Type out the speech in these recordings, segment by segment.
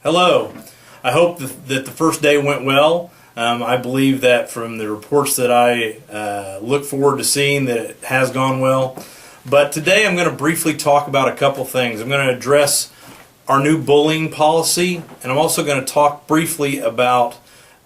Hello. I hope that the first day went well. I believe that from the reports that I look forward to seeing that it has gone well. But today I'm going to briefly talk about a couple things. I'm going to address our new bullying policy, and I'm also going to talk briefly about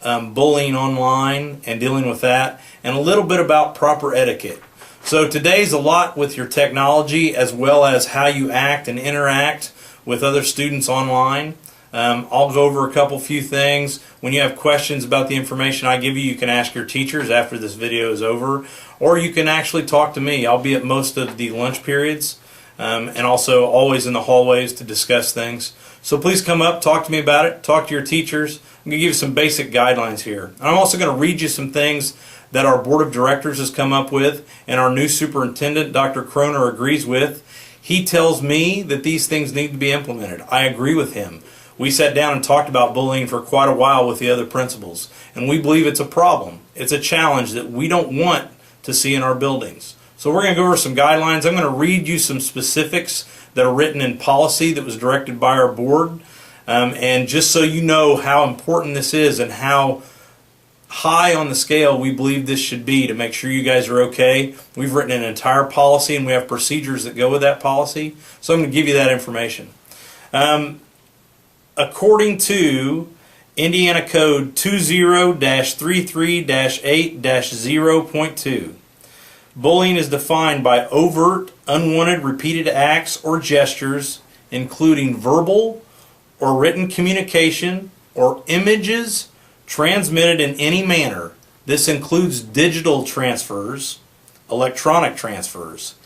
bullying online and dealing with that, and a little bit about proper etiquette. So today's a lot with your technology as well as how you act and interact with other students online. I'll go over a few things. When you have questions about the information I give you, you can ask your teachers after this video is over, or you can actually talk to me. I'll be at most of the lunch periods and also always in the hallways to discuss things. So please come up, talk to me about it, talk to your teachers. I'm going to give you some basic guidelines here. And I'm also going to read you some things that our board of directors has come up with and our new superintendent, Dr. Kroner, agrees with. He tells me that these things need to be implemented. I agree with him. We sat down and talked about bullying for quite a while with the other principals, and we believe it's a problem. It's a challenge that we don't want to see in our buildings. So we're going to go over some guidelines. I'm going to read you some specifics that are written in policy that was directed by our board, and just so you know how important this is and how high on the scale we believe this should be to make sure you guys are okay. We've written an entire policy and we have procedures that go with that policy, so I'm going to give you that information. According to Indiana Code 20-33-8-0.2, bullying is defined by overt, unwanted, repeated acts or gestures, including verbal or written communication or images transmitted in any manner. This includes digital transfers, electronic transfers.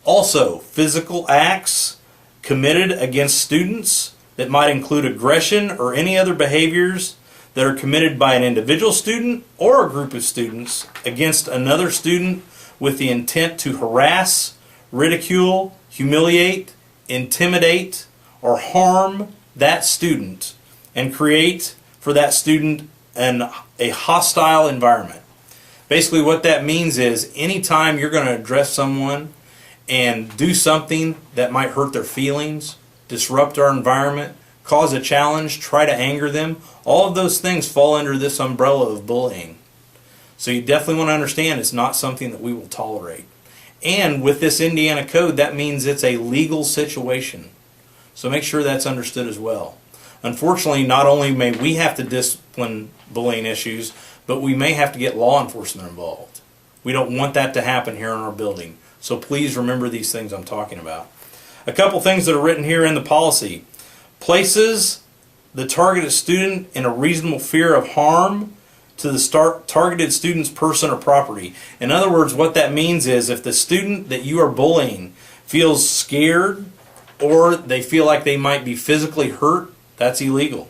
Also, physical acts committed against students that might include aggression or any other behaviors that are committed by an individual student or a group of students against another student with the intent to harass, ridicule, humiliate, intimidate, or harm that student and create for that student a hostile environment. Basically what that means is anytime you're going to address someone and do something that might hurt their feelings, disrupt our environment, cause a challenge, try to anger them, all of those things fall under this umbrella of bullying. So you definitely want to understand it's not something that we will tolerate. And with this Indiana code, that means it's a legal situation. So make sure that's understood as well. Unfortunately, not only may we have to discipline bullying issues, but we may have to get law enforcement involved. We don't want that to happen here in our building. So please remember these things I'm talking about. A couple things that are written here in the policy. Places the targeted student in a reasonable fear of harm to the targeted student's person or property. In other words, what that means is if the student that you are bullying feels scared or they feel like they might be physically hurt, that's illegal.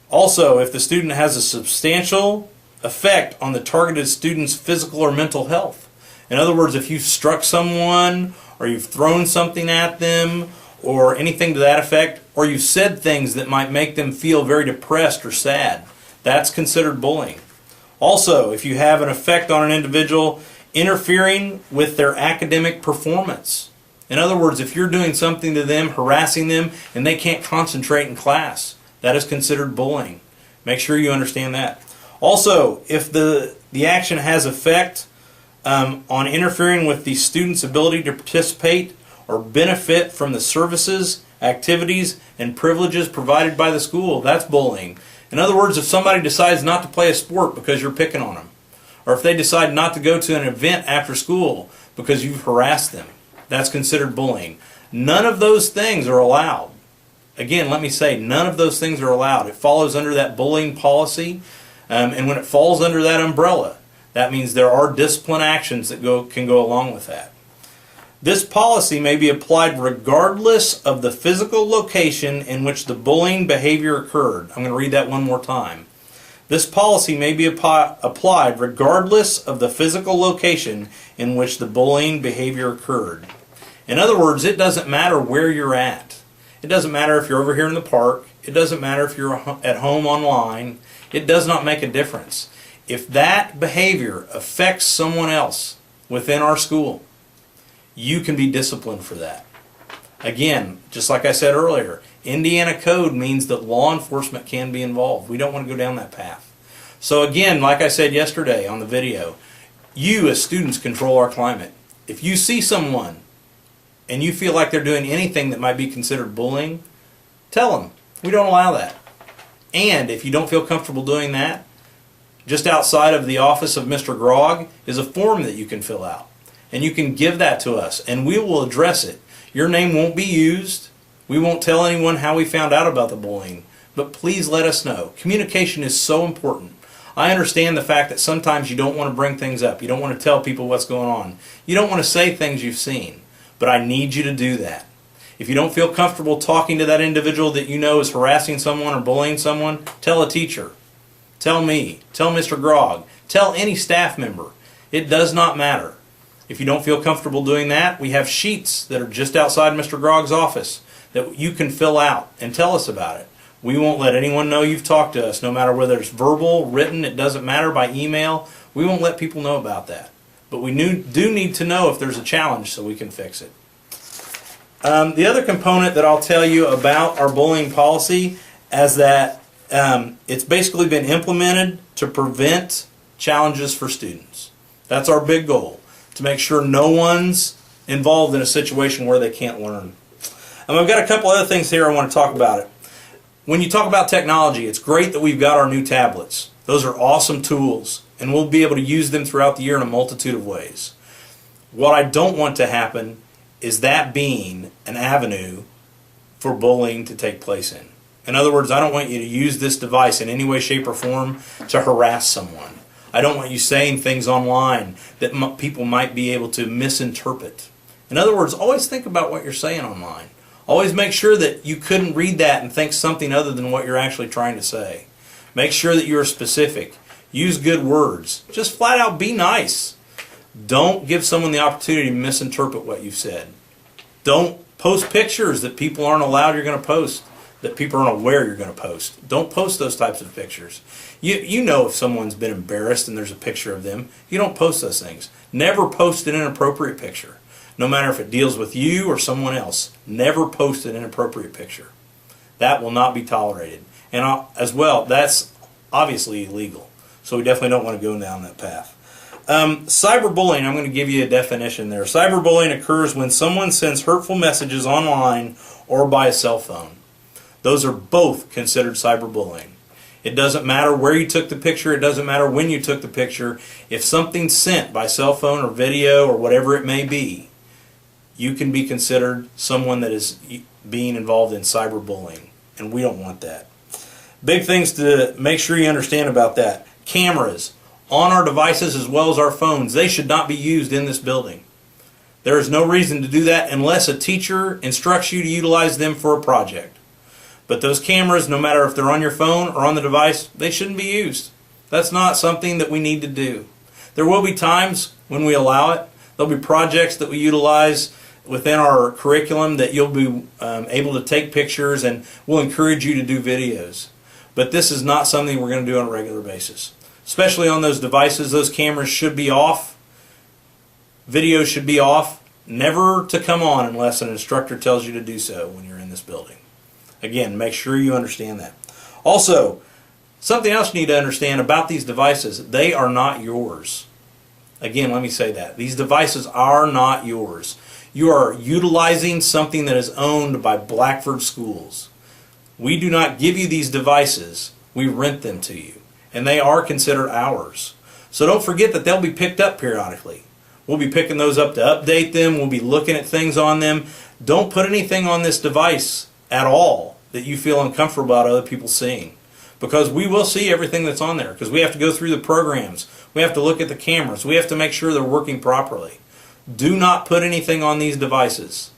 Also, if the student has a substantial effect on the targeted student's physical or mental health. In other words, if you've struck someone or you've thrown something at them or anything to that effect, or you've said things that might make them feel very depressed or sad, that's considered bullying. Also, if you have an effect on an individual interfering with their academic performance. In other words, if you're doing something to them, harassing them, and they can't concentrate in class, that is considered bullying. Make sure you understand that. Also, if the action has effect on interfering with the student's ability to participate or benefit from the services, activities, and privileges provided by the school, that's bullying. In other words, if somebody decides not to play a sport because you're picking on them, or if they decide not to go to an event after school because you've harassed them, that's considered bullying. None of those things are allowed. Again, let me say, none of those things are allowed. It follows under that bullying policy, and when it falls under that umbrella, that means there are discipline actions that can go along with that. This policy may be applied regardless of the physical location in which the bullying behavior occurred. I'm going to read that one more time. This policy may be applied regardless of the physical location in which the bullying behavior occurred. In other words, it doesn't matter where you're at. It doesn't matter if you're over here in the park. It doesn't matter if you're at home online. It does not make a difference. If that behavior affects someone else within our school, you can be disciplined for that. Again, just like I said earlier, Indiana code means that law enforcement can be involved. We don't want to go down that path. So again, like I said yesterday on the video, you as students control our climate. If you see someone and you feel like they're doing anything that might be considered bullying, tell them. We don't allow that. And if you don't feel comfortable doing that, just outside of the office of Mr. Grog is a form that you can fill out. And you can give that to us, and we will address it. Your name won't be used. We won't tell anyone how we found out about the bullying. But please let us know. Communication is so important. I understand the fact that sometimes you don't want to bring things up. You don't want to tell people what's going on. You don't want to say things you've seen. But I need you to do that. If you don't feel comfortable talking to that individual that you know is harassing someone or bullying someone, tell a teacher. Tell me. Tell Mr. Grog. Tell any staff member. It does not matter. If you don't feel comfortable doing that, we have sheets that are just outside Mr. Grog's office that you can fill out and tell us about it. We won't let anyone know you've talked to us, no matter whether it's verbal, written, it doesn't matter, by email. We won't let people know about that. But we do need to know if there's a challenge so we can fix it. The other component that I'll tell you about our bullying policy is that it's basically been implemented to prevent challenges for students. That's our big goal, to make sure no one's involved in a situation where they can't learn. I've got a couple other things here I want to talk about. When you talk about technology, it's great that we've got our new tablets. Those are awesome tools, and we'll be able to use them throughout the year in a multitude of ways. What I don't want to happen is that being an avenue for bullying to take place in. In other words, I don't want you to use this device in any way, shape, or form to harass someone. I don't want you saying things online that people might be able to misinterpret. In other words, always think about what you're saying online. Always make sure that you couldn't read that and think something other than what you're actually trying to say. Make sure that you're specific. Use good words. Just flat out be nice. Don't give someone the opportunity to misinterpret what you've said. Don't post pictures that people aren't allowed you're going to post, that people aren't aware you're going to post. Don't post those types of pictures. You know if someone's been embarrassed and there's a picture of them. You don't post those things. Never post an inappropriate picture. No matter if it deals with you or someone else. Never post an inappropriate picture. That will not be tolerated. And as well, that's obviously illegal. So we definitely don't want to go down that path. Cyberbullying, I'm going to give you a definition there. Cyberbullying occurs when someone sends hurtful messages online or by a cell phone. Those are both considered cyberbullying. It doesn't matter where you took the picture. It doesn't matter when you took the picture. If something's sent by cell phone or video or whatever it may be, you can be considered someone that is being involved in cyberbullying. And we don't want that. Big things to make sure you understand about that. Cameras on our devices as well as our phones, they should not be used in this building. There is no reason to do that unless a teacher instructs you to utilize them for a project. But those cameras, no matter if they're on your phone or on the device, they shouldn't be used. That's not something that we need to do. There will be times when we allow it. There'll be projects that we utilize within our curriculum that you'll be able to take pictures, and we'll encourage you to do videos. But this is not something we're going to do on a regular basis. Especially on those devices, those cameras should be off. Video should be off. Never to come on unless an instructor tells you to do so when you're in this building. Again, make sure you understand that. Also, something else you need to understand about these devices, they are not yours. Again, let me say that. These devices are not yours. You are utilizing something that is owned by Blackford Schools. We do not give you these devices. We rent them to you. And they are considered ours. So don't forget that they'll be picked up periodically. We'll be picking those up to update them. We'll be looking at things on them. Don't put anything on this device at all that you feel uncomfortable about other people seeing. Because we will see everything that's on there. Because we have to go through the programs. We have to look at the cameras. We have to make sure they're working properly. Do not put anything on these devices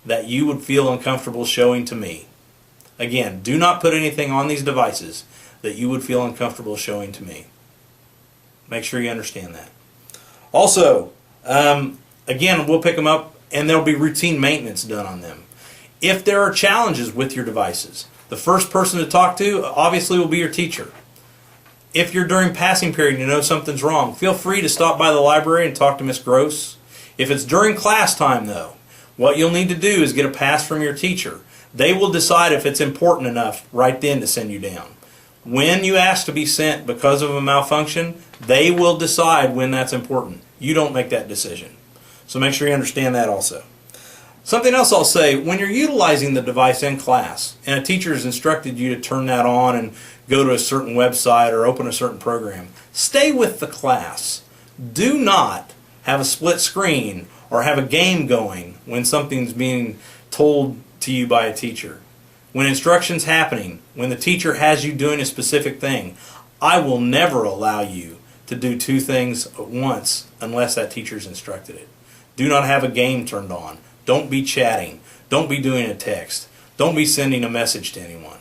that you would feel uncomfortable showing to me. Again, do not put anything on these devices that you would feel uncomfortable showing to me. Make sure you understand that. Also, again, we'll pick them up and there'll be routine maintenance done on them. If there are challenges with your devices, the first person to talk to obviously will be your teacher. If you're during passing period and you know something's wrong, feel free to stop by the library and talk to Miss Gross. If it's during class time though, What you'll need to do is get a pass from your teacher. They will decide if it's important enough right then to send you down. When you ask to be sent because of a malfunction, they will decide when that's important. You don't make that decision. So make sure you understand that also. Something else I'll say, when you're utilizing the device in class and a teacher has instructed you to turn that on and go to a certain website or open a certain program, stay with the class. Do not have a split screen or have a game going when something's being told to you by a teacher. When instruction's happening, when the teacher has you doing a specific thing, I will never allow you to do two things at once unless that teacher's instructed it. Do not have a game turned on. Don't be chatting. Don't be doing a text. Don't be sending a message to anyone.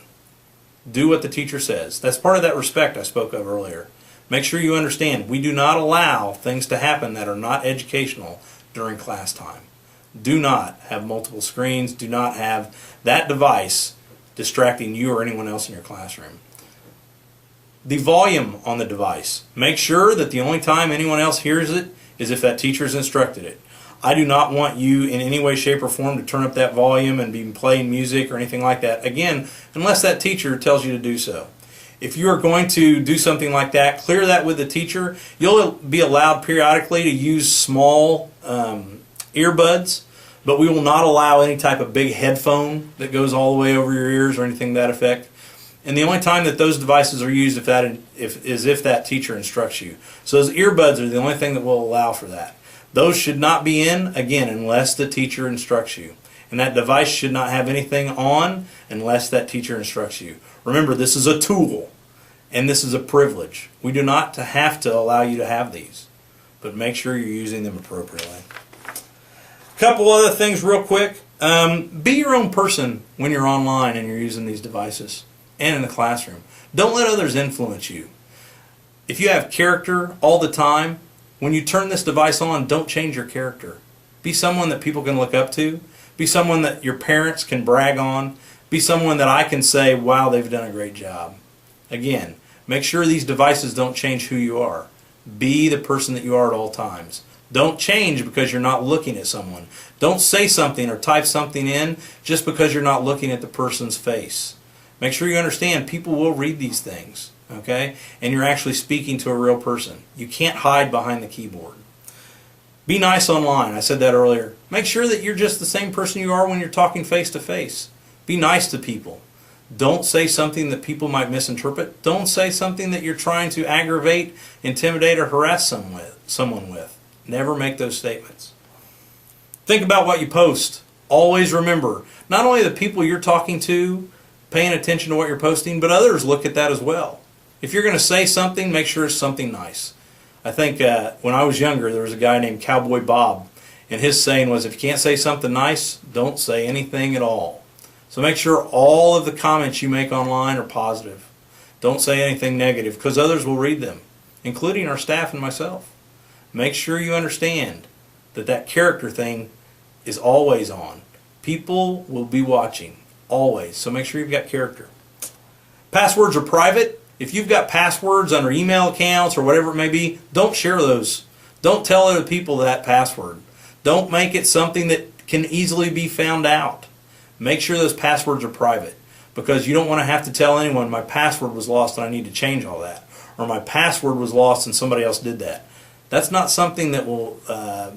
Do what the teacher says. That's part of that respect I spoke of earlier. Make sure you understand, we do not allow things to happen that are not educational during class time. Do not have multiple screens. Do not have that device distracting you or anyone else in your classroom. The volume on the device. Make sure that the only time anyone else hears it is if that teacher's instructed it. I do not want you in any way, shape, or form to turn up that volume and be playing music or anything like that. Again, unless that teacher tells you to do so. If you are going to do something like that, clear that with the teacher. You'll be allowed periodically to use small earbuds, but we will not allow any type of big headphone that goes all the way over your ears or anything to that effect. And the only time that those devices are used is if that teacher instructs you. So those earbuds are the only thing that will allow for that. Those should not be in, again, unless the teacher instructs you. And that device should not have anything on unless that teacher instructs you. Remember, this is a tool, and this is a privilege. We do not have to allow you to have these, but make sure you're using them appropriately. A couple other things real quick. Be your own person when you're online and you're using these devices and in the classroom. Don't let others influence you. If you have character all the time, when you turn this device on, don't change your character. Be someone that people can look up to. Be someone that your parents can brag on. Be someone that I can say, wow, they've done a great job. Again, make sure these devices don't change who you are. Be the person that you are at all times. Don't change because you're not looking at someone. Don't say something or type something in just because you're not looking at the person's face. Make sure you understand people will read these things, okay? And you're actually speaking to a real person. You can't hide behind the keyboard. Be nice online. I said that earlier. Make sure that you're just the same person you are when you're talking face to face. Be nice to people. Don't say something that people might misinterpret. Don't say something that you're trying to aggravate, intimidate, or harass someone with. Never make those statements. Think about what you post. Always remember, not only the people you're talking to paying attention to what you're posting, but others look at that as well. If you're going to say something, make sure it's something nice. I think when I was younger, there was a guy named Cowboy Bob, and his saying was, if you can't say something nice, don't say anything at all. So make sure all of the comments you make online are positive. Don't say anything negative, because others will read them, including our staff and myself. Make sure you understand that that character thing is always on. People will be watching, always. So make sure you've got character. Passwords are private. If you've got passwords under email accounts or whatever it may be, don't share those. Don't tell other people that password. Don't make it something that can easily be found out. Make sure those passwords are private, because you don't want to have to tell anyone my password was lost and I need to change all that, or my password was lost and somebody else did that. That's not something that will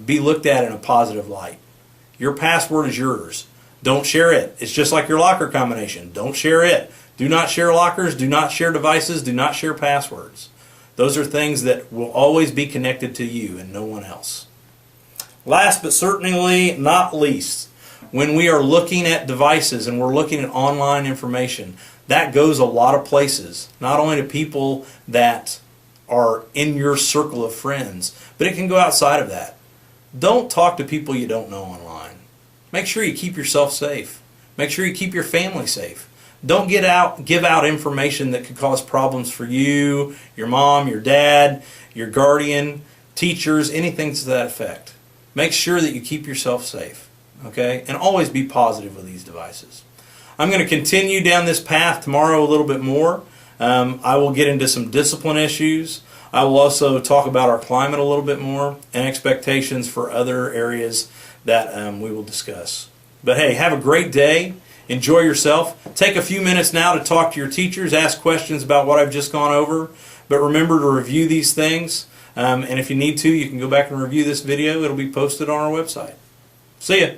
be looked at in a positive light. Your password is yours. Don't share it. It's just like your locker combination. Don't share it. Do not share lockers. Do not share devices. Do not share passwords. Those are things that will always be connected to you and no one else. Last but certainly not least, when we are looking at devices and we're looking at online information, that goes a lot of places. Not only to people that are in your circle of friends, but it can go outside of that. Don't talk to people you don't know online. Make sure you keep yourself safe. Make sure you keep your family safe. Don't give out information that could cause problems for you, your mom, your dad, your guardian, teachers, anything to that effect. Make sure that you keep yourself safe, okay? And always be positive with these devices. I'm going to continue down this path tomorrow a little bit more. I will get into some discipline issues. I will also talk about our climate a little bit more and expectations for other areas that we will discuss. But hey, have a great day. Enjoy yourself. Take a few minutes now to talk to your teachers, ask questions about what I've just gone over. But remember to review these things. And if you need to, you can go back and review this video. It'll be posted on our website. See ya.